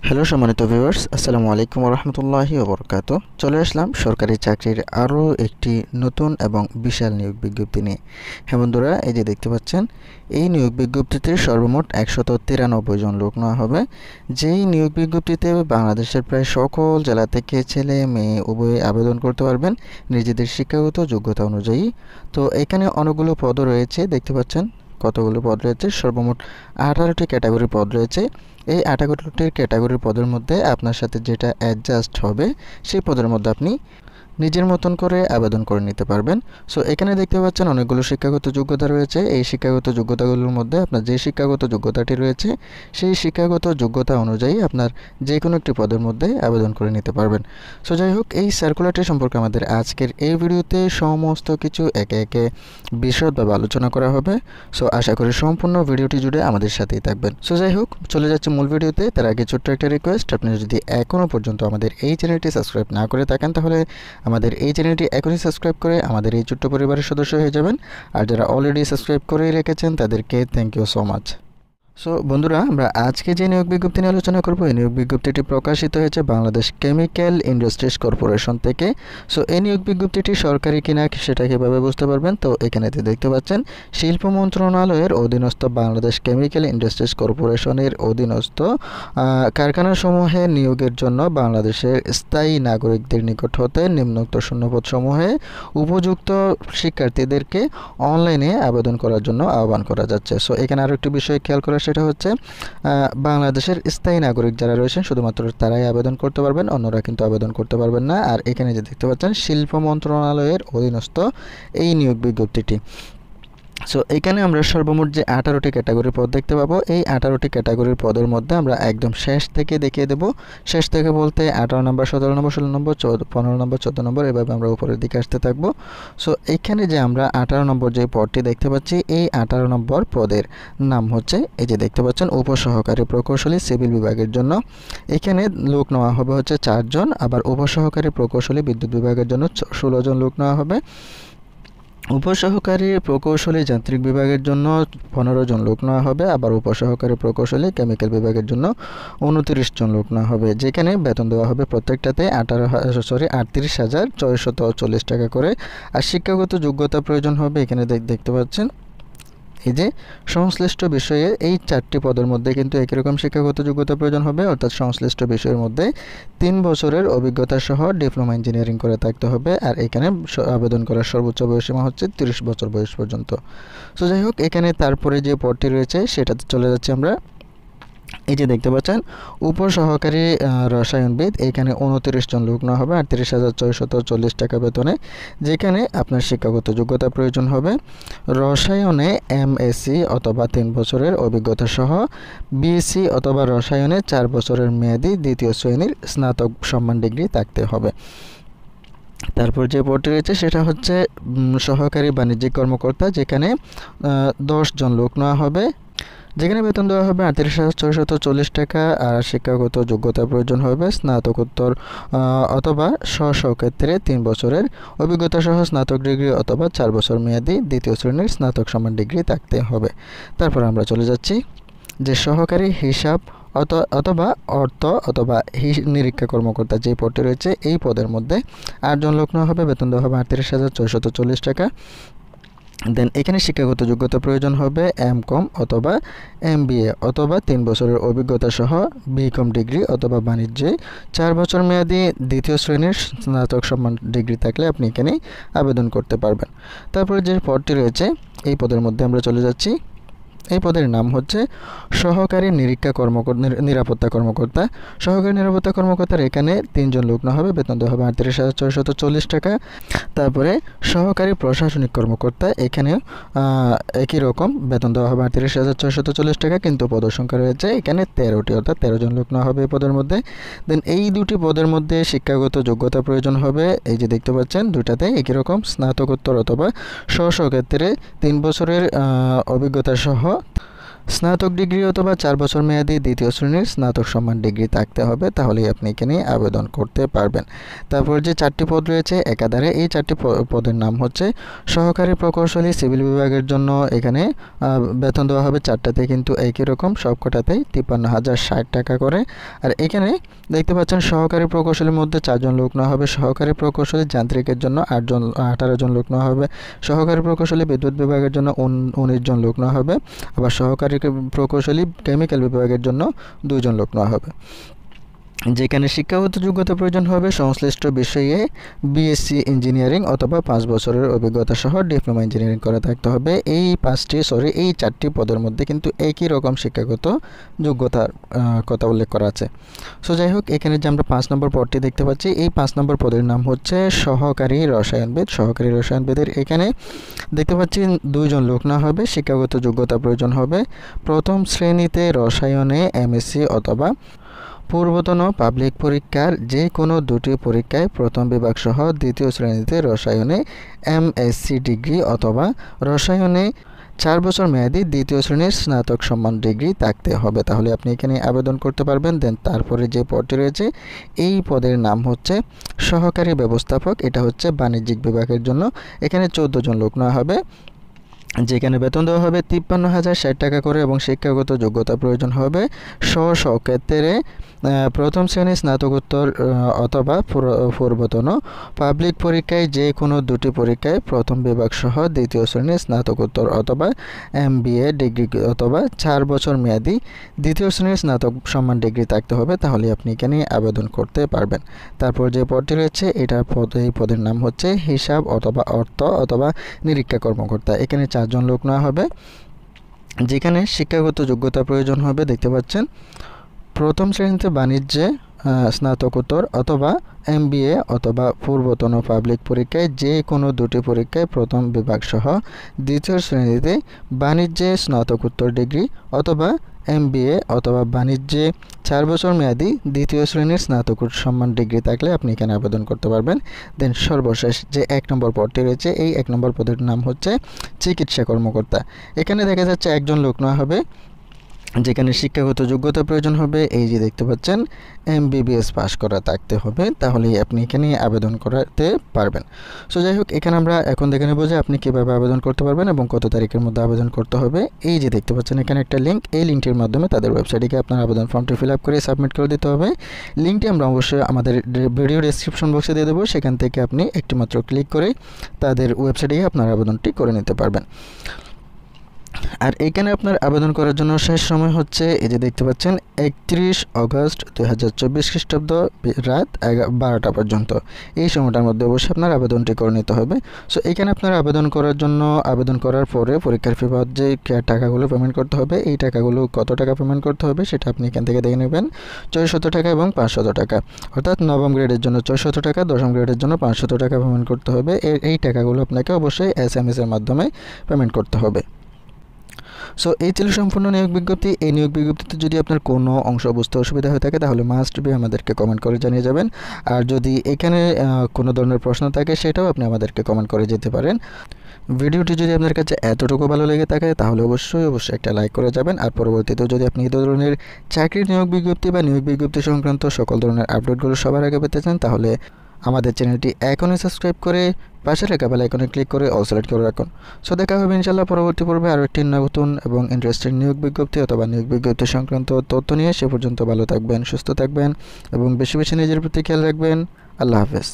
Hello সম্মানিত viewers, আসসালামু আলাইকুম রহমতুল্লাহি ওবরকাত। চলে আসলাম সরকারি চাকরির আরও একটি নতুন এবং বিশাল নিয়োগ বিজ্ঞপ্তি নিয়ে। হ্যাঁ বন্ধুরা, এই যে দেখতে পাচ্ছেন, এই নিয়োগ বিজ্ঞপ্তিতে সর্বমোট 193 জন লোক নেওয়া হবে। যেই নিয়োগ বিজ্ঞপ্তিতে বাংলাদেশের প্রায় সকল জেলা থেকে ছেলে মেয়ে উভয়ে আবেদন করতে পারবেন নিজেদের শিক্ষাগত যোগ্যতা অনুযায়ী। তো এখানে অনেকগুলো পদও রয়েছে, দেখতে পাচ্ছেন কতগুলো পদ রয়েছে। সর্বমোট 18টি ক্যাটাগরির পদ রয়েছে। এই 18টি ক্যাটাগরির পদের মধ্যে আপনার সাথে যেটা অ্যাডজাস্ট হবে সেই পদের মধ্যে আপনি নিজের মতন করে আবেদন করে নিতে পারবেন। সো এখানে দেখতে পাচ্ছেন অনেকগুলো শিক্ষাগত যোগ্যতা রয়েছে। এই শিক্ষাগত যোগ্যতাগুলোর মধ্যে আপনার যে শিক্ষাগত যোগ্যতাটি রয়েছে সেই শিক্ষাগত যোগ্যতা অনুযায়ী আপনার যে কোনো একটি পদের মধ্যে আবেদন করে নিতে পারবেন। সো যাই হোক, এই সার্কুলারটি সম্পর্কে আমাদের আজকের এই ভিডিওতে সমস্ত কিছু একে একে বিশদভাবে আলোচনা করা হবে। সো আশা করি সম্পূর্ণ ভিডিওটি জুড়ে আমাদের সাথেই থাকবেন। সো যাই হোক, চলে যাচ্ছে মূল ভিডিওতে। তার আগে ছোট্ট একটা রিকোয়েস্ট, আপনি যদি এখনও পর্যন্ত আমাদের এই চ্যানেলটি সাবস্ক্রাইব না করে থাকেন তাহলে আমাদের এই চ্যানেলটি এখনই সাবস্ক্রাইব করে আমাদের এই ছোট্ট পরিবারের সদস্য হয়ে যাবেন। আর যারা অলরেডি সাবস্ক্রাইব করেই রেখেছেন তাদেরকে thank you so much. So বন্ধুরা, আমরা আজকে যে নিয়োগ বিজ্ঞপ্তি নিয়ে আলোচনা করব, এই নিয়োগ বিজ্ঞপ্তিটি প্রকাশিত হয়েছে বাংলাদেশ কেমিক্যাল ইন্ডাস্ট্রিজ কর্পোরেশন থেকে। সো এই নিয়োগ বিজ্ঞপ্তিটি সরকারি কিনা সেটা কীভাবে বুঝতে পারবেন? তো এখানেতে দেখতে পাচ্ছেন শিল্প মন্ত্রণালয়ের অধীনস্থ বাংলাদেশ কেমিক্যাল ইন্ডাস্ট্রিজ কর্পোরেশনের অধীনস্থ কারখানাসমূহে নিয়োগের জন্য বাংলাদেশের স্থায়ী নাগরিকদের নিকট হতে নিম্নোক্ত শূন্যপদসমূহে উপযুক্ত শিক্ষার্থীদেরকে অনলাইনে আবেদন করার জন্য আহ্বান করা যাচ্ছে। সো এখানে আরও একটি বিষয় খেয়াল করা, সেটা হচ্ছে বাংলাদেশের স্থায়ী নাগরিক যারা রয়েছেন শুধুমাত্র তারাই আবেদন করতে পারবেন, অন্যরা কিন্তু আবেদন করতে পারবেন না। আর এখানে যে দেখতে পাচ্ছেন শিল্প মন্ত্রণালয়ের অধীনস্থ এই নিয়োগ বিজ্ঞপ্তিটি। সো এখানে আমরা সর্বমোট যে 18টি ক্যাটাগরির পদ দেখতে পাবো, এই 18টি ক্যাটাগরির পদের মধ্যে আমরা একদম শেষ থেকে দেখিয়ে দেব। শেষ থেকে বলতে 18 নম্বর, 17 নম্বর, 16 নম্বর, 15 নম্বর, 14 নম্বর, এভাবে আমরা উপরের দিকে আসতে থাকবো। সো এখানে যে আমরা 18 নম্বর যে পদটি দেখতে পাচ্ছি, এই 18 নম্বর পদের নাম হচ্ছে, এই যে দেখতে পাচ্ছেন, উপসহকারী প্রকৌশলী সিভিল বিভাগের জন্য। এখানে লোক নেওয়া হবে হচ্ছে 4 জন, আবার উপসহকারী প্রকৌশলী বিদ্যুৎ বিভাগের জন্য 16 জন লোক নেওয়া হবে। উপসহকারী প্রকৌশলী যান্ত্রিক বিভাগের জন্য 15 জন লোক নেওয়া হবে, আবার উপসহকারী প্রকৌশলী কেমিক্যাল বিভাগের জন্য 29 জন লোক নেওয়া হবে, যেখানে বেতন দেওয়া হবে প্রত্যেকটাতে 38,640 টাকা করে। আর শিক্ষাগত যোগ্যতা প্রয়োজন হবে, এখানে দেখতে পাচ্ছেন এই যে সংশ্লিষ্ট বিষয়ে এই 4টি পদের মধ্যে কিন্তু একই রকম শিক্ষাগত যোগ্যতা প্রয়োজন হবে, অর্থাৎ সংশ্লিষ্ট বিষয়ের মধ্যে 3 বছরের অভিজ্ঞতা সহ ডিপ্লোমা ইঞ্জিনিয়ারিং করে থাকতে হবে। আর এখানে আবেদন করার সর্বোচ্চ বয়সীমা হচ্ছে 30 বছর বয়স পর্যন্ত। সো যাই হোক, এখানে তারপরে যে পদটি রয়েছে সেটাতে চলে যাচ্ছে আমরা। এই যে দেখতে পাচ্ছেন উপসহকারী রসায়নবিদ, এখানে 29 জন লোক নেওয়া হবে 38,640 টাকা বেতনে, যেখানে আপনার শিক্ষাগত যোগ্যতা প্রয়োজন হবে রসায়নে এমএসসি অথবা 3 বছরের অভিজ্ঞতা সহ বিএসসি অথবা রসায়নে 4 বছরের মেয়াদি দ্বিতীয় শ্রেণীর স্নাতক সম্মান ডিগ্রি থাকতে হবে। তারপর যে পদটি রয়েছে সেটা হচ্ছে সহকারী বাণিজ্যিক কর্মকর্তা, যেখানে 10 জন লোক নেওয়া হবে, যেখানে বেতন দেওয়া হবে 38,640 টাকা। আর শিক্ষাগত যোগ্যতা প্রয়োজন হবে স্নাতকোত্তর অথবা স্ব ক্ষেত্রে 3 বছরের অভিজ্ঞতা সহ স্নাতক ডিগ্রি অথবা 4 বছর মেয়াদি দ্বিতীয় শ্রেণীর স্নাতক সম্মান ডিগ্রি থাকতে হবে। তারপর আমরা চলে যাচ্ছি যে সহকারী হিসাব অথবা অর্থ অথবা নিরীক্ষা কর্মকর্তা যে পদটি রয়েছে, এই পদের মধ্যে 8 জন লোক নেওয়া হবে, বেতন দেওয়া হবে 38,640 টাকা। দেন এখানে শিক্ষাগত যোগ্যতা প্রয়োজন হবে এমকম অথবা এমবিএ অথবা 3 বছরের অভিজ্ঞতা সহ বিকম ডিগ্রি অথবা বাণিজ্যে 4 বছর মেয়াদি দ্বিতীয় শ্রেণীর স্নাতক সম্মান ডিগ্রি থাকলে আপনি এখানে আবেদন করতে পারবেন। তারপরে যে পদটি রয়েছে এই পদের মধ্যে আমরা চলে যাচ্ছি। এই পদের নাম হচ্ছে সহকারী নিরাপত্তা কর্মকর্তা। সহকারী নিরাপত্তা কর্মকর্তার এখানে 3 জন লোক নেওয়া হবে, বেতন দেওয়া হবে 38,640 টাকা। তারপরে সহকারী প্রশাসনিক কর্মকর্তা, এখানে একই রকম বেতন দেওয়া হবে 38,640 টাকা, কিন্তু পদের সংখ্যা রয়েছে এখানে 13টি, অর্থাৎ 13 জন লোক নেওয়া হবে এই পদের মধ্যে। দেন এই দুটি পদের মধ্যে শিক্ষাগত যোগ্যতা প্রয়োজন হবে, এই যে দেখতে পাচ্ছেন দুটাতে একই রকম স্নাতকোত্তর অথবা স্ব ক্ষেত্রে 3 বছরের অভিজ্ঞতা সহ স্নাতক ডিগ্রি অথবা 4 বছর মেয়াদী দ্বিতীয় শ্রেণীর স্নাতক সম্মান ডিগ্রি থাকতে হবে, তাহলেই আপনি এখানে আবেদন করতে পারবেন। তারপর যে 4টি পদ রয়েছে একাধারে, এই 4টি পদের নাম হচ্ছে সহকারী প্রকৌশলী সিভিল বিভাগের জন্য এখানে বেতন দেওয়া হবে 4টাতে কিন্তু একই রকম, সবকটাতেই 53,060 টাকা করে। আর এখানে দেখতে পাচ্ছেন সহকারী প্রকৌশলীর মধ্যে 4 জন লোক নেওয়া হবে, সহকারী প্রকৌশলী যান্ত্রিকের জন্য 18 জন লোক নেওয়া হবে, সহকারী প্রকৌশলী বিদ্যুৎ বিভাগের জন্য 19 জন লোক নেওয়া হবে, আবার সহকারী প্রকৌশলী কেমিক্যাল বিভাগের জন্য 2 জন লোক নেওয়া হবে। যেখানে শিক্ষাগত যোগ্যতা প্রয়োজন হবে সংশ্লিষ্ট বিষয়ে বিএসসি ইঞ্জিনিয়ারিং অথবা 5 বছরের অভিজ্ঞতা সহ ডিপ্লোমা ইঞ্জিনিয়ারিং করা থাকতে হবে। এই 4টি পদের মধ্যে কিন্তু একই রকম শিক্ষাগত যোগ্যতার কথা উল্লেখ করা আছে। সো যাই হোক, এখানে যে আমরা 5 নম্বর পদটি দেখতে পাচ্ছি, এই 5 নম্বর পদের নাম হচ্ছে সহকারী রসায়নবিদ। সহকারী রসায়নবিদের এখানে দেখতে পাচ্ছি 2 জন লোক না হবে, শিক্ষাগত যোগ্যতা প্রয়োজন হবে প্রথম শ্রেণীতে রসায়নে এমএসসি অথবা পূর্বতন পাবলিক পরীক্ষার যে কোনো 2টি পরীক্ষায় প্রথম বিভাগ সহ দ্বিতীয় শ্রেণীতে রসায়নে এমএসসি ডিগ্রি অথবা রসায়নে 4 বছর মেয়াদী দ্বিতীয় শ্রেণীর স্নাতক সম্মান ডিগ্রি থাকতে হবে, তাহলে আপনি এখানে আবেদন করতে পারবেন। দেন তারপরে যে পদটি রয়েছে এই পদের নাম হচ্ছে সহকারী ব্যবস্থাপক। এটা হচ্ছে বাণিজ্যিক বিভাগের জন্য, এখানে 14 জন লোক নেওয়া হবে, যেখানে বেতন দেওয়া হবে 53,060 টাকা করে এবং শিক্ষাগত যোগ্যতা প্রয়োজন হবে স্বক্ষেত্রে প্রথম শ্রেণীর স্নাতকোত্তর অথবা পূর্বতন পাবলিক পরীক্ষায় যে কোনো 2টি পরীক্ষায় প্রথম বিভাগ সহ দ্বিতীয় শ্রেণীর স্নাতকোত্তর অথবা এমবিএ ডিগ্রি অথবা 4 বছর মেয়াদী দ্বিতীয় শ্রেণীর স্নাতক সম্মান ডিগ্রি থাকতে হবে, তাহলে আপনি এখানে আবেদন করতে পারবেন। তারপর যে পদটি রয়েছে এই পদের নাম হচ্ছে হিসাব অথবা অর্থ অথবা নিরীক্ষা কর্মকর্তা। এখানে 4 জন লোক নেওয়া হবে, যেখানে শিক্ষাগত যোগ্যতা প্রয়োজন হবে দেখতে পাচ্ছেন প্রথম শ্রেণীতে বাণিজ্যে স্নাতকোত্তর অথবা এমবিএ অথবা পূর্বতন পাবলিক পরীক্ষায় যে কোনো 2টি পরীক্ষায় প্রথম বিভাগ সহ দ্বিতীয় শ্রেণীতে বাণিজ্যে স্নাতকোত্তর ডিগ্রি অথবা এমবিএ অথবা বাণিজ্যে 4 বছর মেয়াদী দ্বিতীয় শ্রেণীর স্নাতক সম্মান ডিগ্রি থাকলে আপনি এখানে আবেদন করতে পারবেন। দেন সর্বশেষ যে 1 নম্বর পদটি রয়েছে, এই 1 নম্বর পদের নাম হচ্ছে চিকিৎসা কর্মকর্তা। এখানে দেখা যাচ্ছে 1 জন লোক নেওয়া হবে, যেখানে শিক্ষাগত যোগ্যতা প্রয়োজন হবে এই যে দেখতে পাচ্ছেন এমবিবিএস পাস করা থাকতে হবে, তাহলেই আপনি এখানে আবেদন করতে পারবেন। সো যাই হোক, এখানে আমরা এখন দেখে নেব যে আপনি কীভাবে আবেদন করতে পারবেন এবং কত তারিখের মধ্যে আবেদন করতে হবে। এই যে দেখতে পাচ্ছেন এখানে একটা লিঙ্ক, এই লিঙ্কটির মাধ্যমে তাদের ওয়েবসাইটে গিয়ে আপনার আবেদন ফর্মটি ফিল আপ করে সাবমিট করে দিতে হবে। লিঙ্কটি আমরা অবশ্যই আমাদের ভিডিও ডেসক্রিপশন বক্সে দিয়ে দেবো, সেখান থেকে আপনি একটি মাত্র ক্লিক করে তাদের ওয়েবসাইটে গিয়ে আপনার আবেদনটি করে নিতে পারবেন। আর এখানে আপনার আবেদন করার জন্য শেষ সময় হচ্ছে এই যে দেখতে পাচ্ছেন 31 অগস্ট 2024 খ্রিস্টাব্দ রাত 12টা পর্যন্ত। এই সময়টার মধ্যে অবশ্যই আপনার আবেদনটি করে নিতে হবে। সো এখানে আপনার আবেদন করার জন্য আবেদন করার পরে পরীক্ষার ফি বাদ যে টাকাগুলো পেমেন্ট করতে হবে, এই টাকাগুলো কত টাকা পেমেন্ট করতে হবে সেটা আপনি এখান থেকে দেখে নেবেন। 400 টাকা এবং 500 টাকা, অর্থাৎ নবম গ্রেডের জন্য 400 টাকা, দশম গ্রেডের জন্য 500 টাকা পেমেন্ট করতে হবে। এই টাকাগুলো আপনাকে অবশ্যই SMS এর মাধ্যমে পেমেন্ট করতে হবে। সো এই ছিল সম্পূর্ণ নিয়োগ বিজ্ঞপ্তি। এই নিয়োগ বিজ্ঞপ্তিতে যদি আপনার কোনো অংশ বুঝতে অসুবিধা হয়ে থাকে তাহলে মাস্ট বি আমাদেরকে কমেন্ট করে জানিয়ে যাবেন। আর যদি এখানে কোনো ধরনের প্রশ্ন থাকে সেটাও আপনি আমাদেরকে কমেন্ট করে যেতে পারেন। ভিডিওটি যদি আপনার কাছে এতটুকু ভালো লেগে থাকে তাহলে অবশ্যই একটা লাইক করে যাবেন। আর পরবর্তীতেও যদি আপনি এই ধরনের চাকরির নিয়োগ বিজ্ঞপ্তি বা নিয়োগ বিজ্ঞপ্তি সংক্রান্ত সকল ধরনের আপডেটগুলো সবার আগে পেতে চান তাহলে আমাদের চ্যানেলটি এখনই সাবস্ক্রাইব করে পাশে থাকা বেল আইকনে ক্লিক করে অল সিলেক্ট করে রাখুন। সো দেখা হবে ইনশাআল্লাহ পরবর্তী পর্বে আরও একটি নতুন এবং ইন্টারেস্টিং নিয়োগ বিজ্ঞপ্তি অথবা নিয়োগ বিজ্ঞপ্তি সংক্রান্ত তথ্য নিয়ে। সে পর্যন্ত ভালো থাকবেন, সুস্থ থাকবেন এবং বেশি বেশি নিজের প্রতি খেয়াল রাখবেন। আল্লাহ হাফেজ।